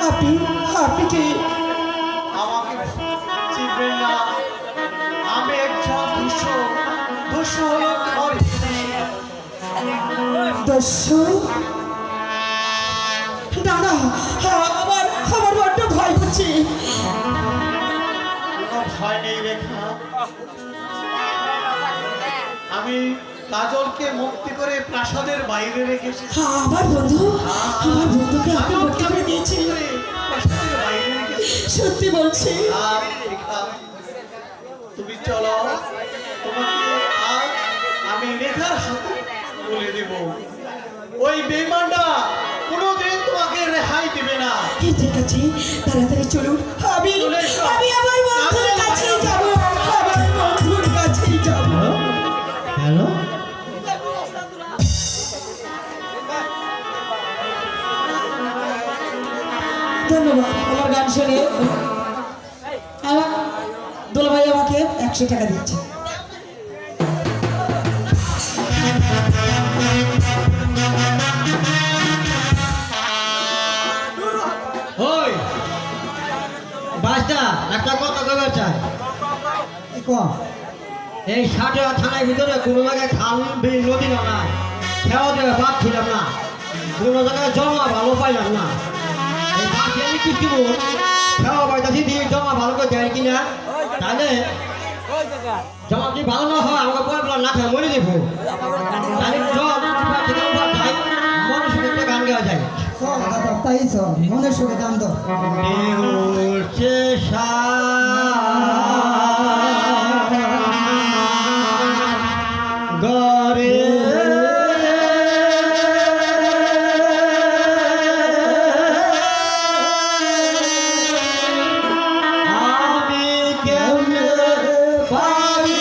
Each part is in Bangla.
আপনি আপনি কি আমাকে চিনবেন না? আমি একজন দস্যু হলো দস্যু? না না, আমার আমার বড্ড ভয় হচ্ছে। কোনো ভয় নেই রেখা। আমি কাজলকে মুক্তি করে প্রাসাদের বাইরে রেখে এসেছি। আমার বন্ধুকে আপনি মুক্তি করে দিয়েছেন? প্রাসাদের বাইরে রেখে সত্যি বলছি? রেখা, তুমি চলো, তোমাকে আজ আমি রেখার হাতে বলে দেব। ওই বেঈমানটা কোনোদিন তোমাকে রেহাই দিবে না। ঠিক আছে, তাড়াতাড়ি চলুন। আমি আমার বন্ধুর কাছেই যাব, আমার বন্ধুর কাছেই যাব। হ্যালো, ধন্যবাদ আমার গান শুনে। আমার দুলাভাই আমাকে 100 টাকা দিচ্ছে। ওই বাসটা একটা কথা কইবার চাই। এই সাঁটা থানার ভিতরে কোনো জায়গায় খাল বিল নদী না, খেওয়া দেওয়া বাদ ছিলাম না, কোনো জায়গায় জমা ভালো পাইলাম না। এই বাসে আমি কি দিব, খেওয়া পাইতাছি দিয়ে জমা ভালো করে দেয় কিনা, তাহলে জমা যদি ভালো না হয় আমাকে পরে বলা না খায় মরে দেবো। তাহলে জল যাই মনের সুখে একটা গান গাওয়া যায়। তাই মনের সুখে গান দাও। গরে আমি কেমনে পারি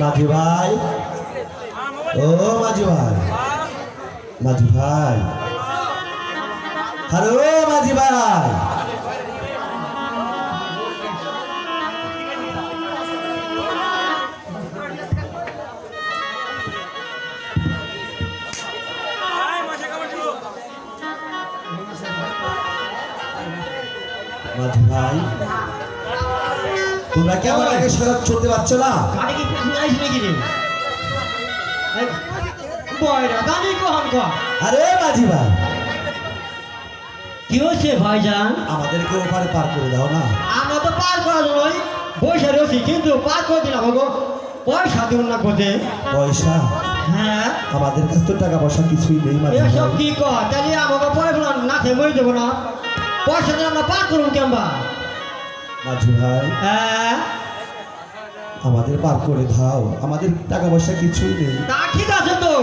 মাঝি ভাই, ও মাঝি ভাই, মাঝি ভাই, আরে ও মাঝি ভাই, মাঝি ভাই, তোমরা কি আমার আগে সড়ক চলতে পারছো না? গাড়ি কি পিছনে আইস নাকি রে বয়রা গাড়ি কখন কর আরে মাঝি ভাই, কি হয়েছে ভাইজান? আমাদেরকে ওপারে পার করে দাও না। আমরা তো পার করার জন্যই বসে রয়েছি, কিন্তু পার করে দিলাম গো। পয়সা দিব না কোথায়? পয়সা? হ্যাঁ, আমাদের কাছে তো টাকা পয়সা কিছুই নেই মাঝি এসব ভাই। কি কর? তাহলে আমাকে পয়সা না খেয়ে মরে দেবো না? পয়সা দিয়ে আমরা পার করুন কেমবা? মাঝি ভাই, হ্যাঁ, আমাদের পার করে দাও, আমাদের টাকা পয়সা কিছুই নেই। তা ঠিক আছে তো,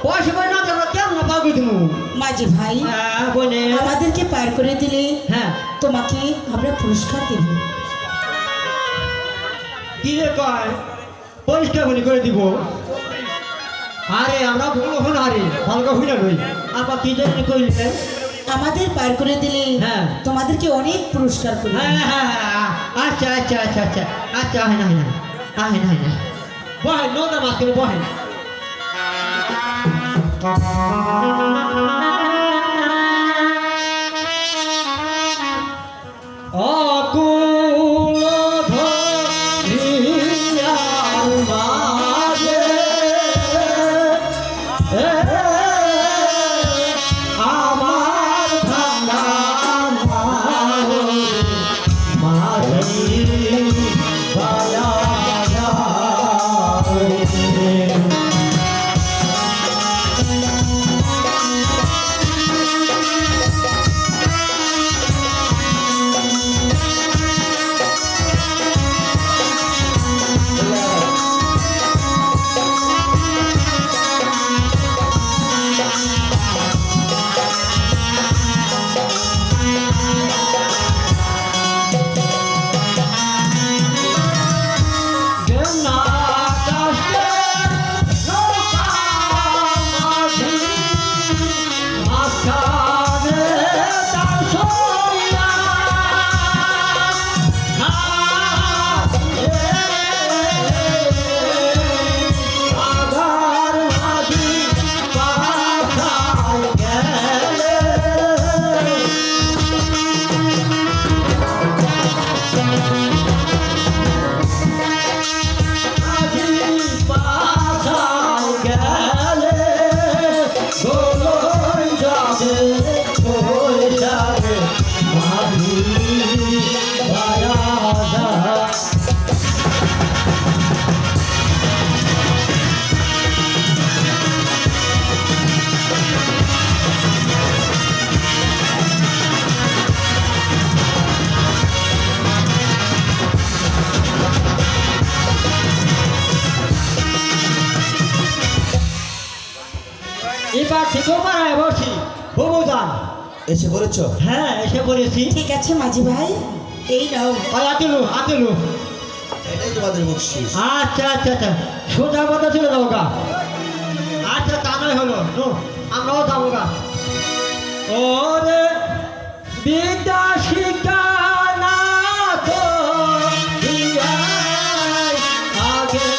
পয়সা পাই না আমরা কেমন পার করে দেবো? মাঝি ভাই, হ্যাঁ বলে, আমাদেরকে পার করে দিলে হ্যাঁ তোমাকে আমরা পুরস্কার দেব। কি রে কয় পরিষ্কার বলি করে দিব? আরে আমরা ভুল হন, আরে ভালো হই না নই, আবার কি জানি কইলে? আমাদের পার করে দিলে হ্যাঁ। তোমাদেরকে অনেক পুরস্কার করব। হ্যাঁ হ্যাঁ হ্যাঁ, আচ্ছা আচ্ছা আচ্ছা আচ্ছা আচ্ছা, হয় না হয় না হয় না হয় না, বহেন নদা মাছ করে বহেন। অকুল ধরিয়ার মাঝে আমার ভাঙা মাঝি বায়া এবার থেকেও পাড়ায় বসি ববুদান এসে পড়েছো? হ্যাঁ এসে পড়েছি। ঠিক আছে মাঝি ভাই, এই নাও। আতেলু আতেলু, এটাই তোমাদের বকশিস। আচ্ছা আচ্ছা আচ্ছা, সোজা কথা চলে যাবো গা। আচ্ছা তা নয় হলো, নো আমরাও যাবো গা। ওরে বিদ্যা শিক্ষা না তো দিয়াই আগে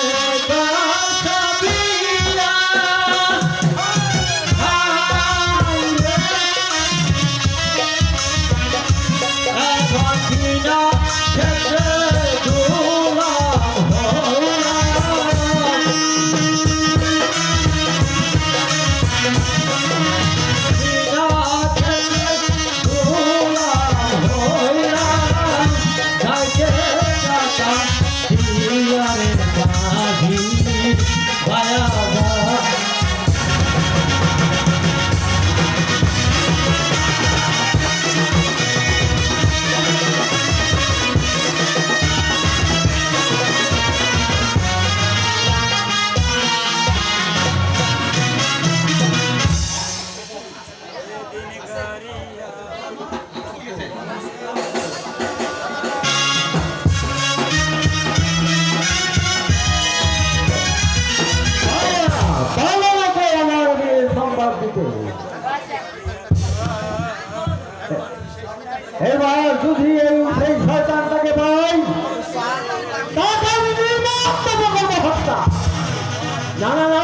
না না না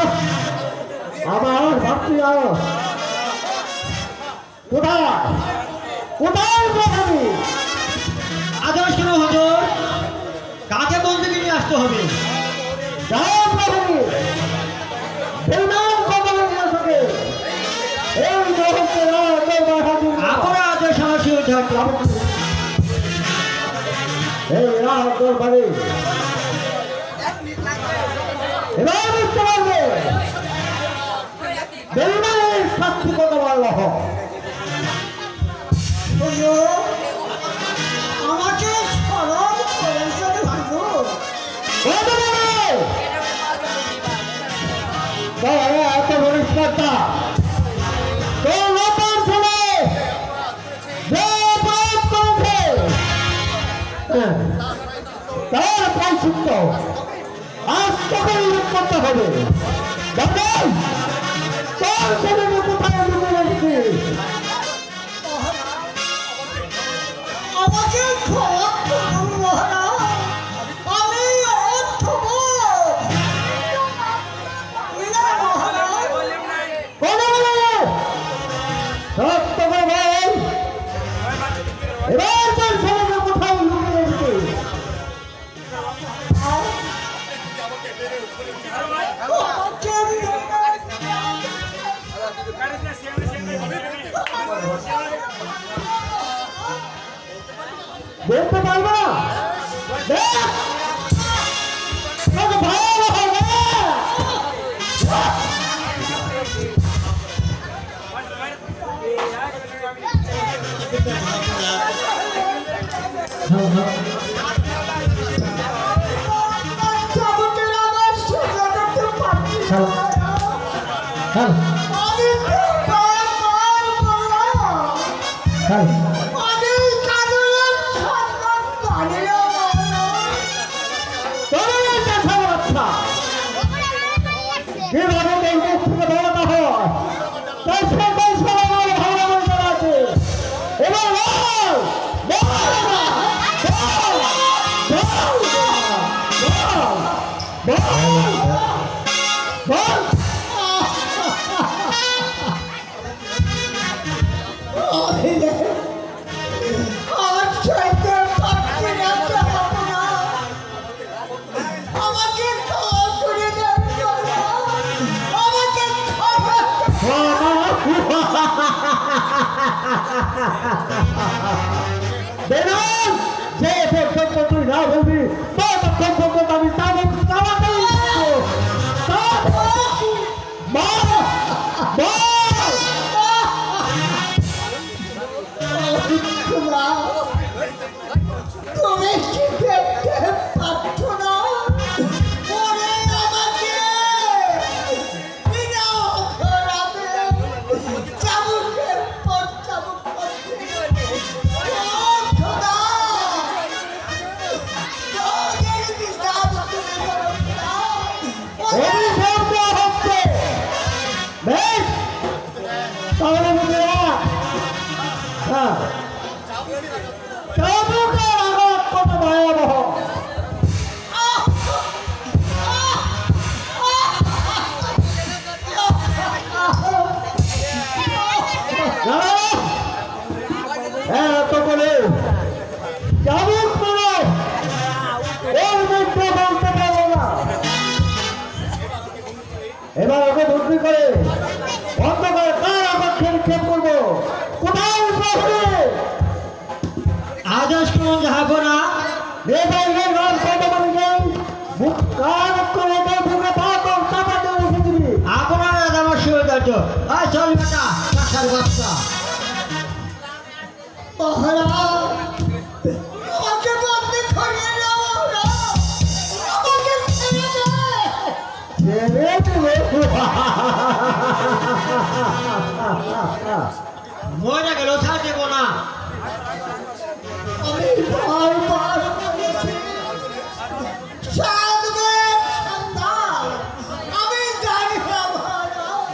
আমার ভাবছি কোথায় কোথায় আমি আদেশ কেন হুজুর কাকে বলতে নিয়ে আসতে হবে যাও প্রভু বেঈমান কবলে নিয়ে আসবে এই মুহূর্তে আপনারা আদেশ আসি থাকলাম এই রাত দরবারে এবার বুঝতে পারবে বেঈমানের শাস্তি কত আল্লাহ আমাকে স্মরণ করেছেন হুজুর। এত পরিষ্কারটা তোর নতুন ছেলে যে অপরাধ করেছে তার প্রায়শ্চিত্ত আজ তোকে উল্লেখ করতে হবে তোর ছেলেকে কোথায় লুকিয়ে রেখেছিস আমাকে ক্ষমা করুন মহারাজ, আমি অর্থব মহারাজ। সত্য করে বল এবার তোর ছেলেকে কোথায় লুকিয়ে রেখেছিস দেখতে পারবো না দেখ তোকে ভালো হবে চাবুকের আমার সোজা করতে পারছি না। আমি তো বারবার বললাম, আমি কাজলের সন্তান পারি না মহারাজ। যেভাবে এই মুখ থেকে বেরোতে হয় তার সকল সমাজ ভালো মন্দ আছে এবার আর চাইতে পারছি না চাবুকরা। আমাকে ক্ষমা করে দেন মহারাজ। আমাকে ক্ষমা বেরোন যে পর্যন্ত তুই না বলবি ততক্ষণ পর্যন্ত আমি চাবুক চালাতেই থাকবো। মার! মার! খোদা, তুমি কি দেখতে পাচ্ছ না? ওরে আমাকে বিনা অপরাধে চাবুকের পর চাবুক করছে। ও খোদা, ওদের বিচার তুমি করো না। অভিশাপ দেওয়া হচ্ছে। বেশ, তাহলে বুঝে রাখ। হ্যাঁ, চাবুকের আঘাত কত ভয়াবহ। এত করে চাবুক মারো ওর মধ্যে বলতে পারবো না। এবার ওকে বুদ্ধি করে অন্ধকারে কার আবক্ষে নিক্ষেপ করবো কোথায় প্রহরী আদেশ কোন যাবো না বেবাইয়ের নাম কত মানে নেই মুখ কান করে দেয় বুকে পাকর চাপাতে রেখে দিবি আপনার আমার শুয়ে যাচ্ছ আয় চল বেটা কাঁচার বাচ্চা মহারাজ, আমাকে বন্দি করিয়ে দাও মহারাজ। আমাকে ছেড়ে দে। ছেড়ে দেবে মজা গেল ছাড় দেবো না আমি বারবার বলেছি, সাধবের সন্ধান আমি জানি না মহারাজ।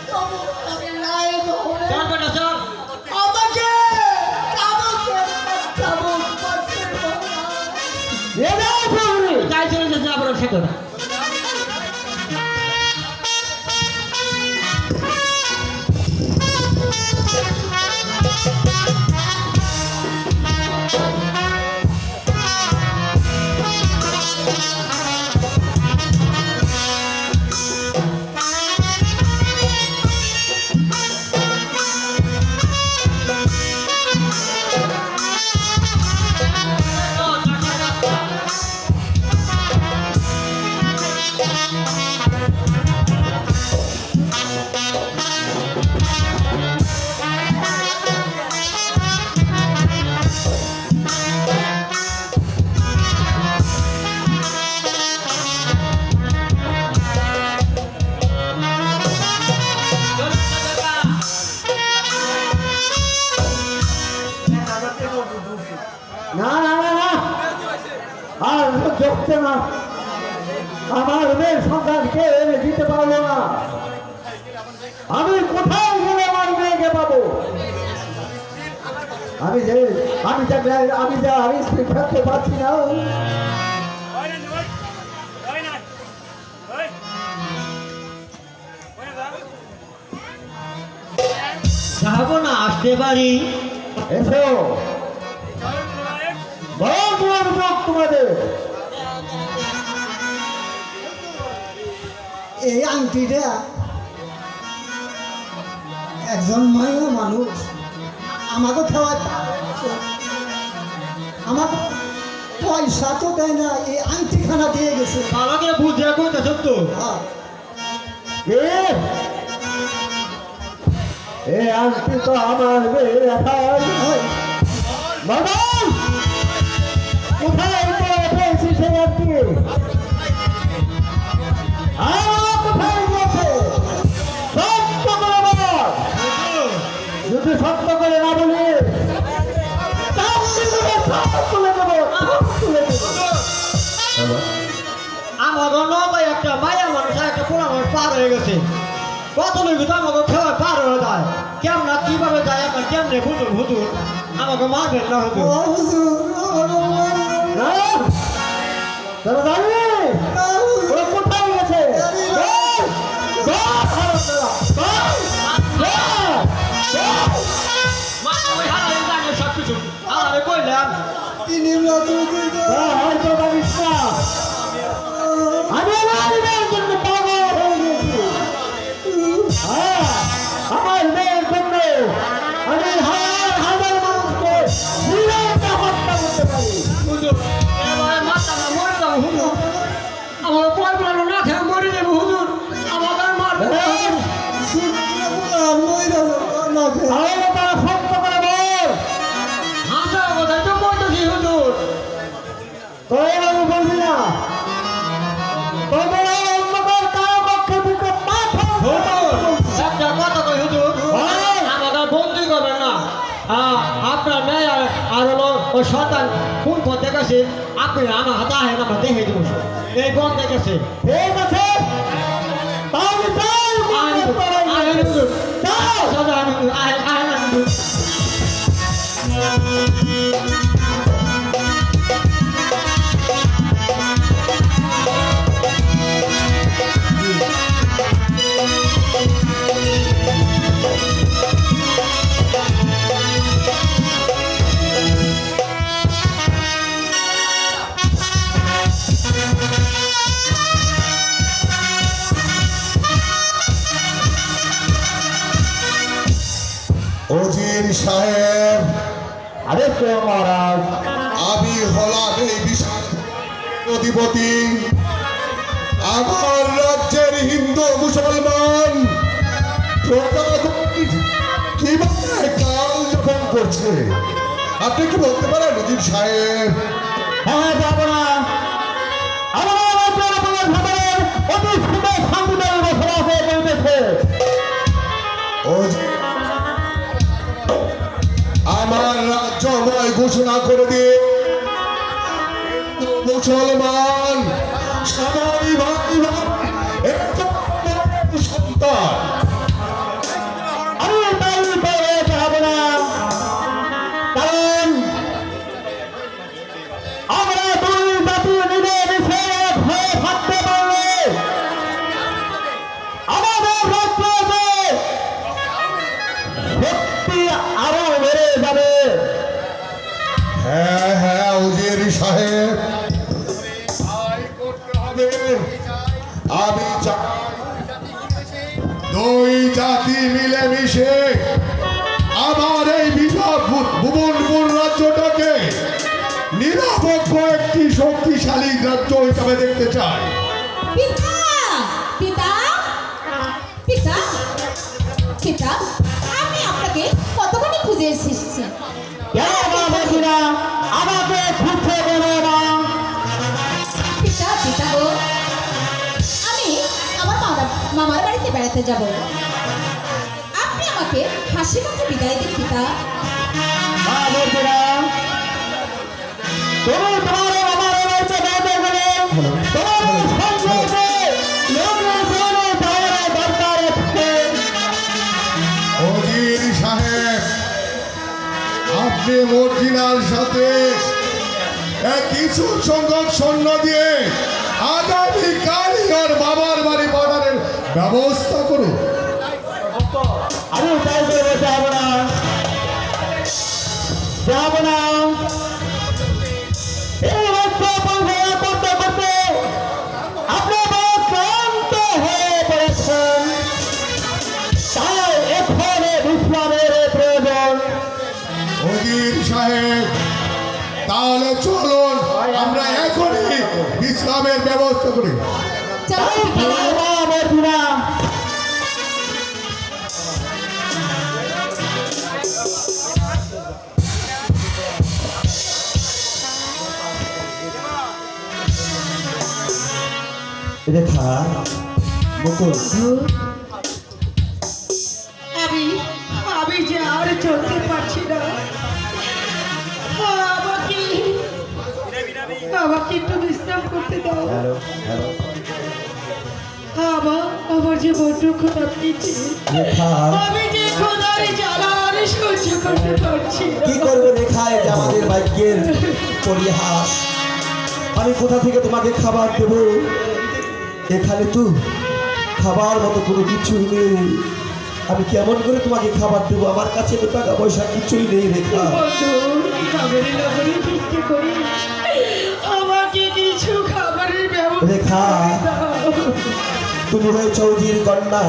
তবু আমি নাই ধরে আমাকে চাবুক করছে মহারাজ। তাই চলে যেতে আপনার সাথে হচ্ছে না, আমার মেয়ের সন্তানকে এনে দিতে পারলো না, আমি কোথায় গেলে আমার মেয়েকে পাবো? আমি যে আর স্ত্রী থাকতে পারছি না। যাবো না, আসতে পারি। এসো, তোমাদের এই আংটিটা একজন মায়া মানুষ আমাকে খাওয়ায়, আমাকে পয়সা তো দেয় না, এই আংটিখানা দিয়ে গেছে। আমাকে বুঝে কইতেছ তো। হ্যাঁ, এ আংটি তো আমার মেয়ের এখন। হয়। বাদাম কোথায় পেয়েছি সেই আংটি? কোথায় গিয়েছে? সত্য করে বল। যদি সত্য করে না বলি তুলে দেবো, তুলে দেবো। আমার নৌকায় একটা মায়া মানুষ আর একটা পোড়া মানুষ পার হয়ে গেছে। কত লোক তো আমাকে খেয়ে পার হয়ে যায়। কেমন কিভাবে যায় আপনার কেমনে হুজুর হুজুর আমাকে মারবেন না হুজুর। ও হুজুর, আমাকে মারবেন না। না, তোরা জানবি না, হুজুর। ও কোথায় গেছে? জানি না। সব কিছু আরে কইলাম কি নিমলা তুমি হয়তো জানিস না, আমি আমার মেয়ের জন্য পাগল হয়ে গেছি। হ্যাঁ, আমার মেয়ের জন্য আমি হাজার মানুষকে নিরন্তে হত্যা করতে পারি। হুজুর এবারে মাথা না মরে যাবো হুজুর। আমার পয়প্রাণ না খেয়ে মরে যাবো হুজুর। আমাকে মারবে না হুজুর। তাহলে তারা সত্য করে বল, হাসার কথাই তো কইতেছি হুজুর। তোরা এভাবে বলবি না, তোদের অন্ধকার কারো পক্ষে বুকে পাথর হুজুর একটা কথা কই হুজুর, আমাকে বন্দি করবেন না। আপনার মেয়ে আর হলো ওই সন্তান কোন পথে গেছে আপনি আমার হাতে আহেন আমার দেখে দেবো। এই বন্ধ গেছে ঠিক আছে, তাহলে চল আহেন হুজুর। চল। আহেন হুজুর। অজির সাহেব, আরে তো মহারাজ, আমি হলাম এই বিশাল অধিপতি। আমার রাজ্যের হিন্দু মুসলমান কিভাবে কাল যাপন করছে আপনি কি বলতে পারেন অজির সাহেব? হ্যাঁ যাবো না, আমার রাজ্যের আপনার ভাবের অতি সুন্দর শান্তিদায়ী বসবাস হয়ে চলতেছে। অজির, আমার রাজ্যময় ঘোষণা করে দিয়ে মুসলমান সবাই ভাই ভাই একটা সন্তান। আমি তাই পেয়ে যাবো না, কারণ আমরা দুই জাতি মিলেমিশে এক হয়ে থাকতে পারলে আমাদের রাজ্যে শক্তি আরো বেড়ে যাবে। হ্যাঁ হ্যাঁ উজির সাহেব, তাই করতে হবে। আমি চাই দুই জাতি মিলেমিশে আমার এই ভুবনপুর রাজ্যটাকে নিরপেক্ষ একটি শক্তিশালী রাজ্য হিসাবে দেখতে চাই। পিতা পিতা পিতা পিতা, আমি আপনাকে কতক্ষণে খুঁজে এসেছি। কেন বাবাজি না আমাকে খুঁজতে দেবে না? পিতা পিতা গো, আমি আমার মামার বাড়িতে বেড়াতে যাব। আপনি আমাকে হাসি মুখে বিদায় দিন পিতা। বাবাজি না, তুমি তোমার আমার বাড়িতে বেড়াতে গেলে অজির সাহেব, আপনি মর্জিনার সাথে কিছু সংখ্যক সৈন্য দিয়ে আগামীকালই ওর বাবার বাড়ি পাঠানোর ব্যবস্থা করুন। আমি তাই করে যাবো না, যাবো না। এই রাস্তা পরিচালনা করতে করতে আপনি বড় ক্লান্ত হয়ে পড়েছেন, তাই এখন বিশ্রামের প্রয়োজন। অজির সাহেব, তাহলে চলুন আমরা এখনই বিশ্রামের ব্যবস্থা করি। চলো পিতা রেখা, মুকুল, আমি যে আর চলতে পারছি না। আমাকে একটু বিশ্রাম করতে দাও। আমার যে বড্ড ক্ষুধা পেয়েছে, রেখা, আমি যে ক্ষুধার জ্বালা আর সহ্য করতে পারছি না। কি করবো রেখা? এটা আমাদের ভাগ্যের পরিহাস। আমি কোথা থেকে তোমাকে খাবার দেব? এখানে তো খাবার মতো কোনো কিছুই নেই। আমি কেমন করে তোমাকে খাবার দেবো? আমার কাছে তো টাকা পয়সা কিছুই নেই রেখা। বন্ধু, খাবারের লগরে ভিক্ষে করি, আমাকে কিছু খাবারের ব্যবস্থা রেখা, করে দাও। তুমি হয়েছ অজির কন্যা।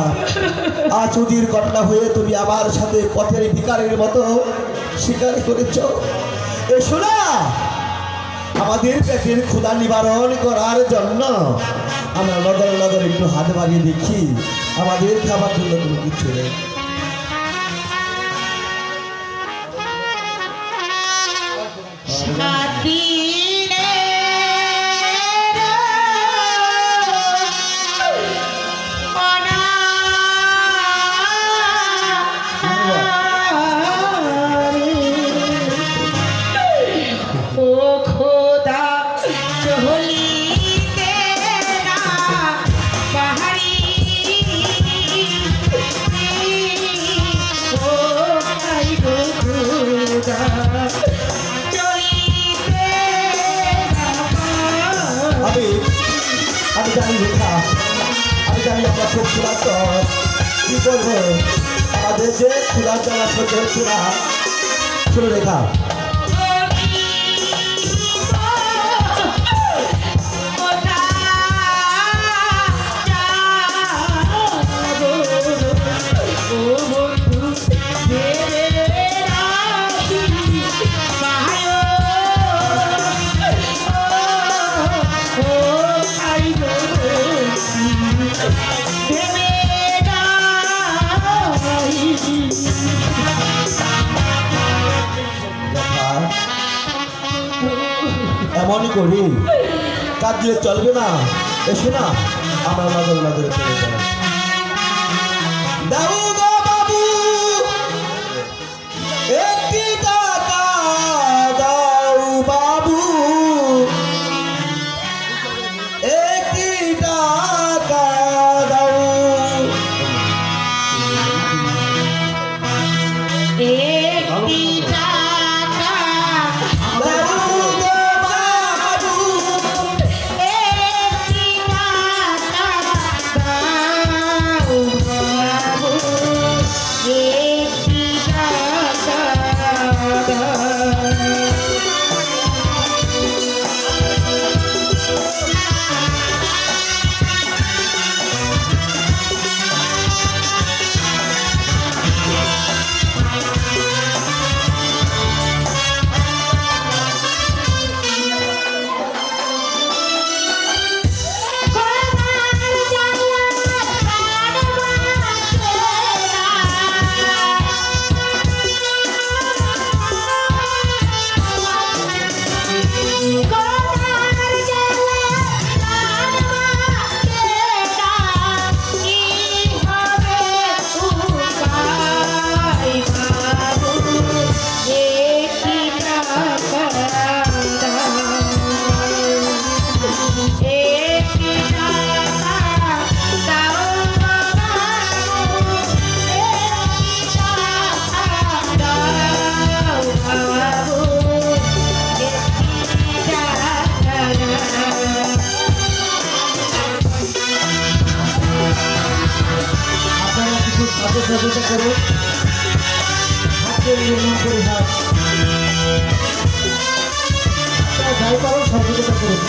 আজ অজির কন্যা হয়ে তুমি আমার সাথে পথের ভিখারির মতো স্বীকার করেছ। এসো না, আমাদের পেটের ক্ষুধা নিবারণ করার জন্য আমরা নগর নগর একটু হাত বাড়িয়ে দেখি, আমাদের খাবার জন্য কোনো কিছু নেই। ও খোদা চহলিতে না বাহারি, ও ভাই গো খোদা চলিতে না বাহারি। আমি জানি রেখা, আমি জানি আমরা খুব ক্ষুধার্ত। কি করবো? আমাদের যে ক্ষুধার জ্বালা সহ্য হচ্ছে না। শোনো রেখা, এমনই করি, কাজ দিলে চলবে না। এসো না, আমরা নজর নজরে চলে যাই। দাও গো বাবু একটি টাকা, দাও বাবু একটি টাকা দাও। একটি টাকা দাও গো বাবু একটি টাকা দাও বাবু। সহযোগিতা করুন হাতে নির্মাণ করে হাত যাই পারো সহযোগিতা করুন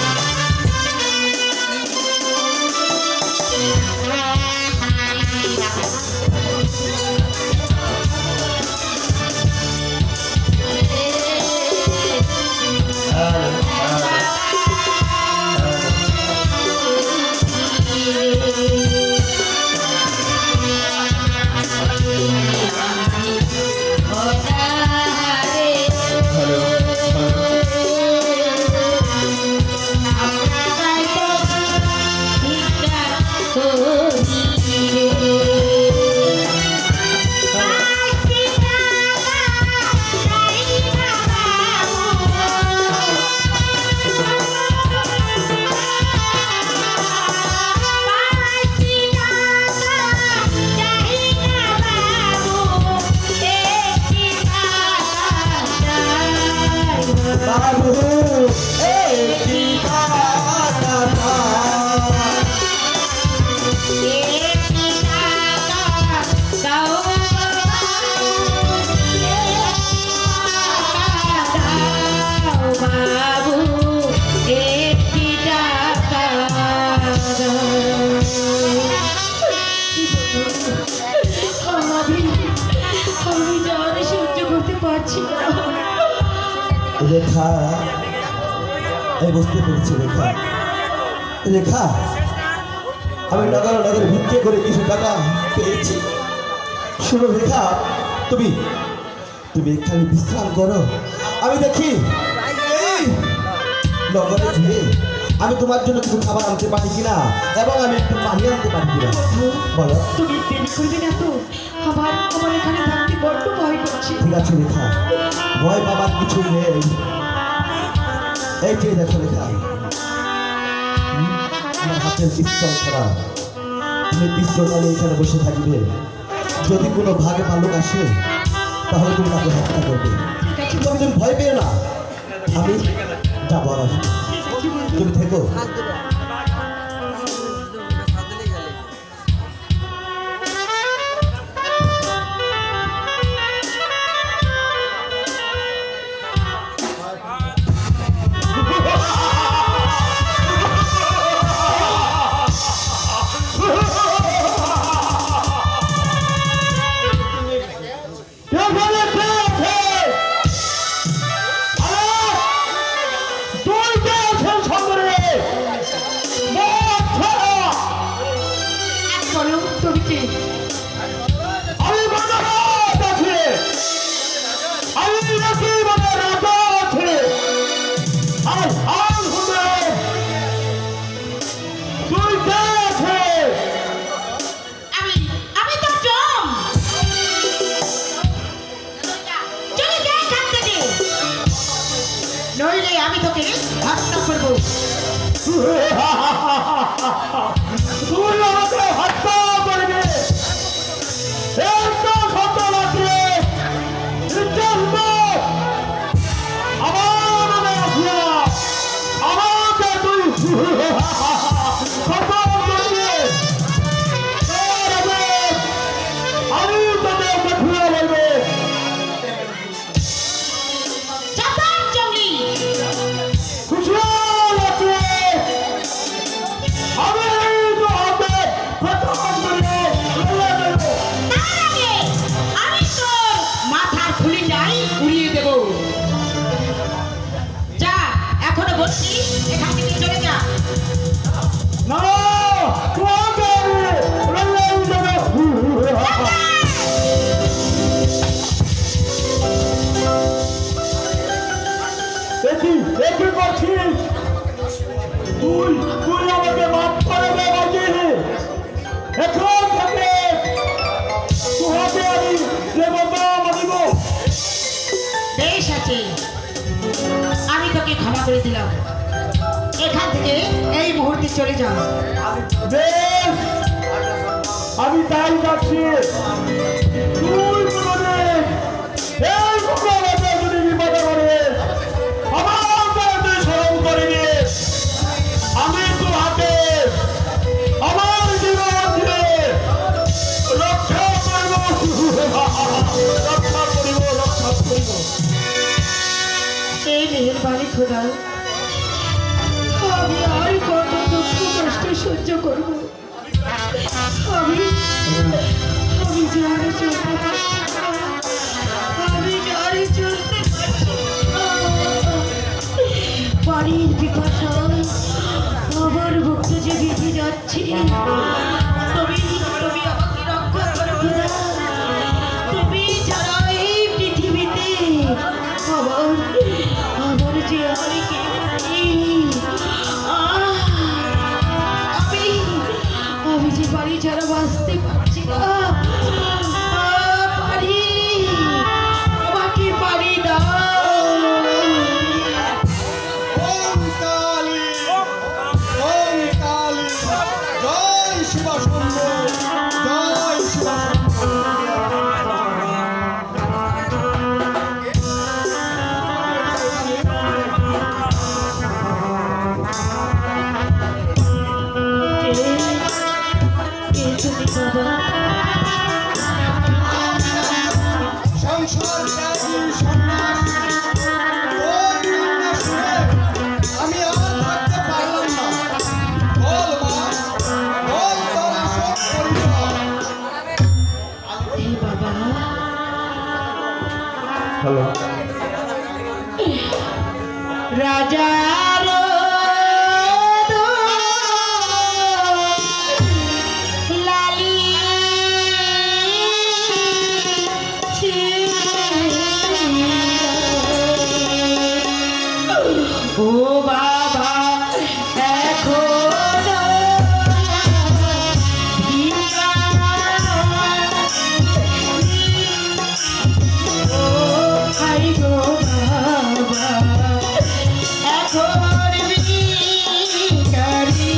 বাবু একটি টাকা বাবু একটি টাকা আমি যাওয়ার সহ্য করতে পারছি না। রেখা এই বুঝতে পেরেছি রেখা রেখা আমি নগরে ভিক্ষে করে কিছু টাকা পেয়েছি শুনো রেখা তুমি তুমি এখানে বিশ্রাম করো আমি দেখি এই নগরে গিয়ে আমি তোমার জন্য কিছু খাবার আনতে পারি কিনা এবং আমি একটু পানি আনতে পারি কিনা বলো তুমি দেরি করবে না তো? আমার এখানে থাকতে বড্ড ভয় করছে। ঠিক আছে রেখা ভয় পাবার কিছু নেই এই যে দেখো রেখা আমার হাতের পিস্তল ছাড়া তুমি পিস্তলটা নিয়ে এখানে বসে থাকবে যদি কোনো ভাগে ভালুক আসে তাহলে তুমি তাকে হত্যা করবে তবে তুমি ভয় পেও না আমি যাবো আর আসবো তুমি থেকো তুমি কি আমি তো জম চলে যা এখান থেকে, নইলে আমি তোকে হত্যা করবো। তুই আমাকে হত্যা করবে একটা শব্দ লাগবে আমার নামে আসিয়া আমাকে তুই খতম করবে আমি তোকে দেখিয়ে বলবে চাতার জঙ্গলি খুশিয়াল আছে আমি তো হাতে খতম করবে তার আগে আমি তোর মাথার খুলিটাই উড়িয়ে দেব। যা, এখনো বলছি এখান থেকে চলে যা। না তোমাকে রল্লাই দেবে দেখি দেখি করছিস তুই তুই আমাকে মাফ করে দে বাজি এখন থেকে তোহাকে আমি দেবতা মানিব বেশ আছে, আমি তোকে ক্ষমা করে দিলাম। এখান থেকে এই মুহূর্তে চলে যা। বেশ আমি তাই যাচ্ছি তুই কোনোদিন এই মুখে যদি বিপদে করিস আমাকে তুই স্মরণ করে দিস আমি তো হাতে আমার জীবন দিয়ে রক্ষা করবো খোদা, আমি আর কত দুঃখ কষ্ট সহ্য করব? আমি আমি জানি চলতে পারছি না। আমি জানি চলতে পারছি না। পানির পিপাসায় আমার বুকটা যে ভিজে যাচ্ছে। তুমি তুমি আমাকে রক্ষা করো খোদা। তুমি ছাড়া এই পৃথিবীতে আমার আমার যে আর কেউ নেই। আমি যে বাড়ি ছাড়া বাঁচতে পারছি না। পারি আমাকে পারি দাও। ওম কালী, ওম কালী, জয় শিব শম্ভু, জয় শিব শম্ভু। কে তুমি বাবা? সংসার ত্যাগী সন্ন্যাসী, তোর কান্না শুনে আমি আর থাকতে পারলাম না। বল মা, বল তোর আসল পরিচয়। হে বাবা, হ্যালো, রাজার লালি ও বাবা এখনো ও হাই গো বাবা এখন ভিখারি।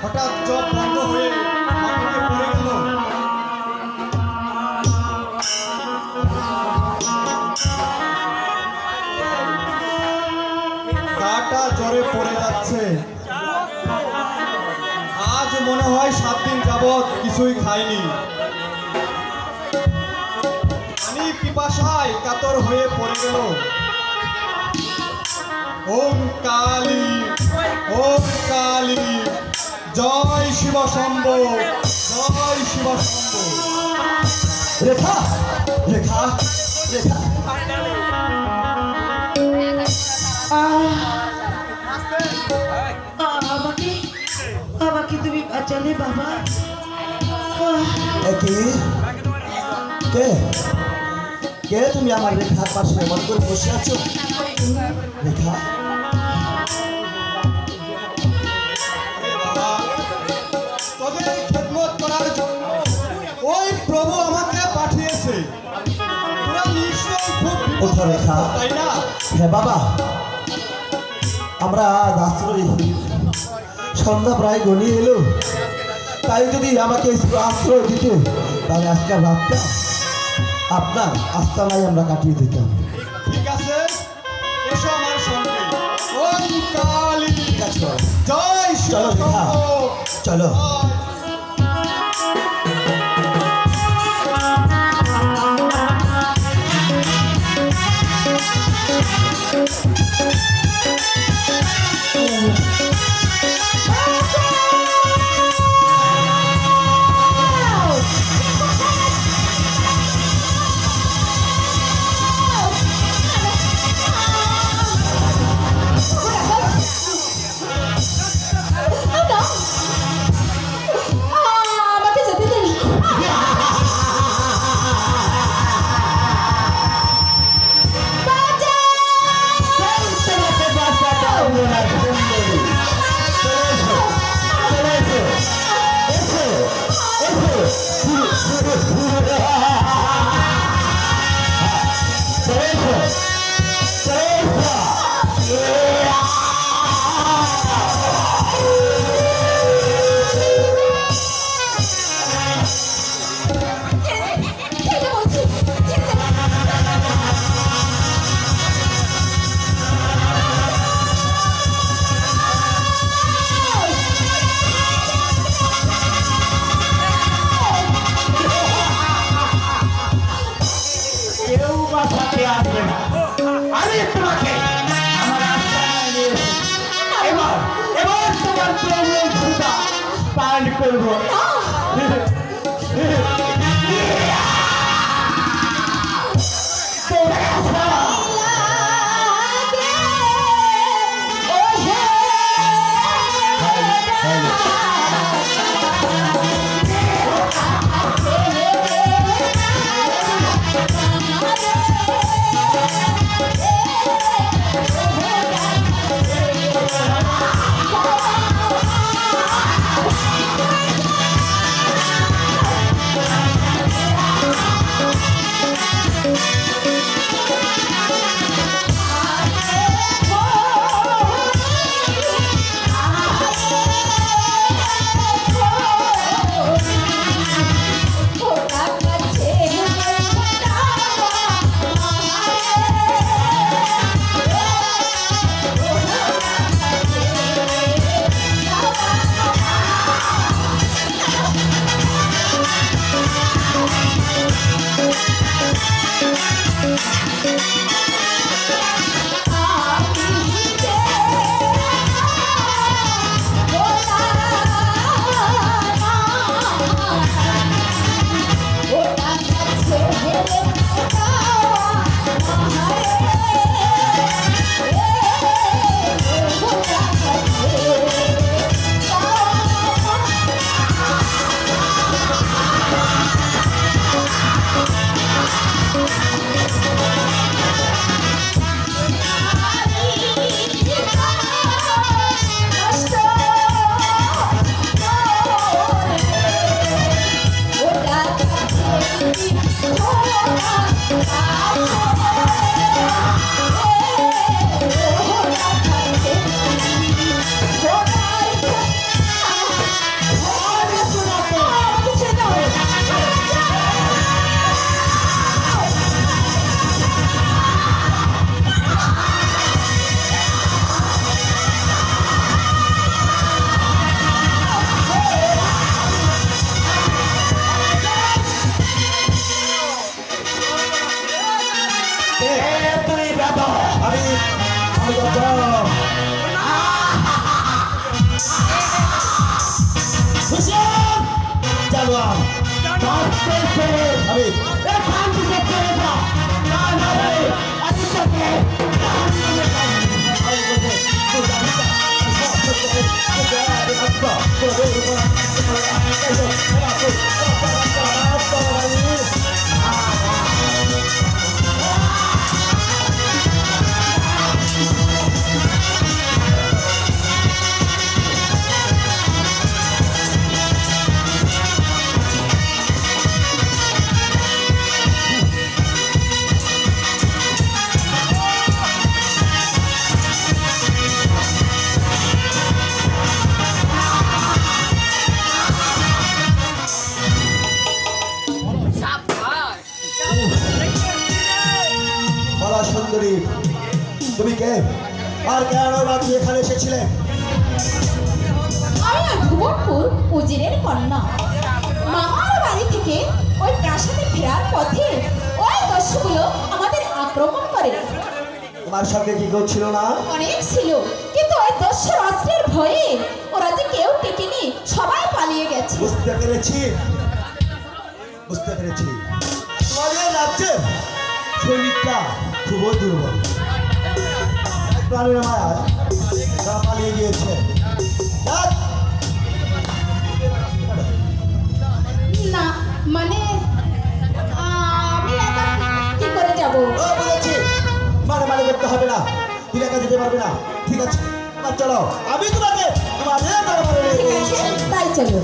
হঠাৎ জব বন্ধ হয়ে মাটিতে পড়ে গেল। গাটা জ্বরে পড়ে যাচ্ছে। আজ মনে হয় 7 দিন যাবৎ কিছুই খাইনি। আমি পিপাসায় কাতর হয়ে পড়ে গেল। ওম কালী, ওম কালী, জয় শিব শম্ভু, জয় শিব শম্ভু। রেখা, রেখা, রেখা, আমাকে আমাকে তুমি বাঁচালে বাবা। এ কি? কে কে তুমি আমার রেখার পাশে এমন করে বসে আছো? রেখা, তোদের খেদমত করার জন্য ওঠো রেখা। তাই না? হ্যাঁ বাবা, আমরা আজ আশ্রয় সন্ধ্যা প্রায় গনিয়ে এলো, তাই যদি আমাকে আশ্রয় দিতে তাহলে আজকাল রাতটা আপনার আস্তানায় আমরা কাটিয়ে দিতাম। ঠিক আছে, এসো আমার সঙ্গে। ওম কালী ঠিক আছে বাবা। জয় চলো রেখা, শিব। চলো। আমাকে যেতে দিন। ছেড়ে বলছি, ছেড়ে দে। কেউ বাঁচাতে আসবে না। আমি তোমাকে আমার আস্তানায় নিয়ে এসেছি। এবার এবার তোমার প্রভুর ক্ষুধা পান করবো। সুন্দরী, তুমি কে আর কেন বা তুমি এখানে এসেছিলে? আমি ওই ভুবনপুর উজিরের কন্যা। মামার বাড়ি থেকে ওই প্রাসাদে ফেরার পথে ওই দস্যুগুলো আমাদের আক্রমণ করে। তোমার সঙ্গে কি করছিল না? অনেক ছিল, কিন্তু ওই দস্যুর অস্ত্রের ভয়ে ওরা যে কেউ টেকেনি, সবাই পালিয়ে গেছে। বুঝতে পেরেছি, বুঝতে পেরেছি। তোমাদের রাজ্যের সৈনিকটা খুবই দুর্বল, এক প্রাণের মায়ায় তারা পালিয়ে গিয়েছে। ধ্যাৎ! না মানে আমি একা কি করে যাব? ও, বুঝেছি, মানে করতে হবে না, তুমি একা যেতে পারবে না। ঠিক আছে, এবার চলো, আমি তোমাকে তোমাদের দরবারে নিয়ে ঠিক আছে, যাচ্ছি। তাই চলো।